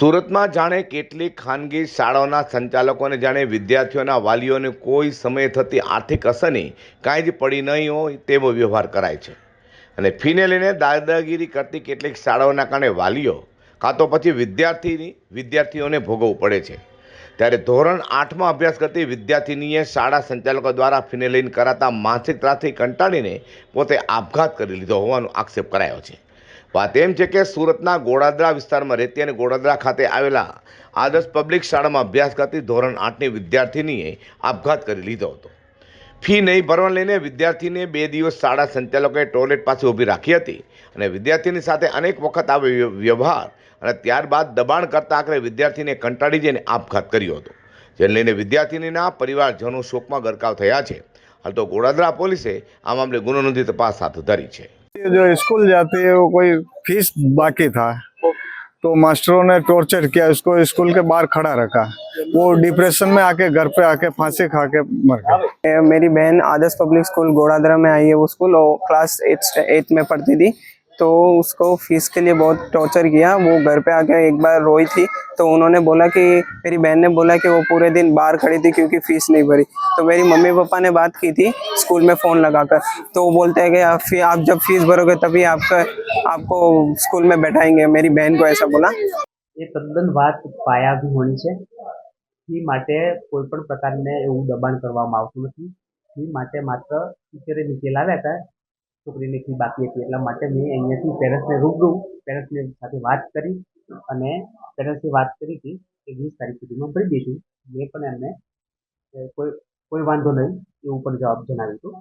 સુરતમાં જાણે કેટલીક ખાનગી શાળાઓના સંચાલકોને જાણે વિદ્યાર્થીઓના વાલીઓને કોઈ સમયે થતી આર્થિક અસરની કાંઈ જ પડી નહીં હોય તેવો વ્યવહાર કરાય છે અને ફીને લઈને દાદાગીરી કરતી કેટલીક શાળાઓના કારણે વાલીઓ કાં તો પછી વિદ્યાર્થીઓને ભોગવવું પડે છે। ત્યારે ધોરણ 8માં અભ્યાસ કરતી વિદ્યાર્થિનીએ શાળા સંચાલકો દ્વારા ફીને લઈને કરાતા માનસિક ત્રાસથી કંટાળીને પોતે આપઘાત કરી લીધો હોવાનો આક્ષેપ કરાયો છે। વાત એમ છે કે સુરતના ગોડાદરા વિસ્તારમાં રહેતી અને ગોડાદરા ખાતે આવેલા આદર્શ પબ્લિક શાળામાં અભ્યાસ કરતી ધોરણ 8ની વિદ્યાર્થિનીએ આપઘાત કરી લીધો હતો। ફી નહીં ભરવા લઈને વિદ્યાર્થીને 2 દિવસ શાળા સંચાલકોએ ટોયલેટ પાસે ઊભી રાખી હતી અને વિદ્યાર્થીની સાથે અનેક વખત આ વ્યવહાર અને ત્યારબાદ દબાણ કરતા આખરે વિદ્યાર્થીને કંટાળી જઈને આપઘાત કર્યો હતો, જેને લઈને વિદ્યાર્થિનીના પરિવારજનો શોકમાં ગરકાવ થયા છે। હાલ તો ગોડાદરા પોલીસે આ મામલે ગુનો નોંધી તપાસ હાથ ધરી છે। ये जो स्कूल जाती है वो कोई फीस बाकी था तो मास्टरों ने टॉर्चर किया, उसको स्कूल के बाहर खड़ा रखा। वो डिप्रेशन में आके घर पे आके फांसी खा के मर गई। मेरी बहन आदर्श पब्लिक स्कूल गोड़ादरा में आई है। वो स्कूल क्लास 8 में पढ़ती थी, तो उसको फीस के लिए बहुत टॉर्चर किया। वो घर पे आके एक बार रोई थी, तो उन्होंने बोला कि मेरी बहन ने बोला कि वो पूरे दिन बाहर खड़ी थी क्योंकि फीस नहीं भरी। तो मेरी मम्मी पापा ने बात की थी स्कूल में फ़ोन लगाकर, तो वो बोलते हैं कि आप जब फीस भरोगे तभी आपको स्कूल में बैठाएंगे। मेरी बहन को ऐसा बोला। એ તદ્દન વાત પાયાભીહોણી છે। ફી માટે કોઈ પણ પ્રકારને એવું દબાણ કરવામાં આવતું નથી। ફી માટે માત્ર ટીચરે નીચે લાવ્યા હતા, છોકરીની ફી બાકી હતી એટલા માટે મેં અહીંયાથી પેરેન્ટ્સને રૂબરૂ પેરેન્ટ્સની સાથે વાત કરી અને પેરેન્ટ્સથી વાત કરી હતી કે 20 તારીખ સુધીમાં ભરી દઈશું। મેં પણ એમને કોઈ વાંધો નહીં એવું પણ જવાબ જણાવ્યું હતું।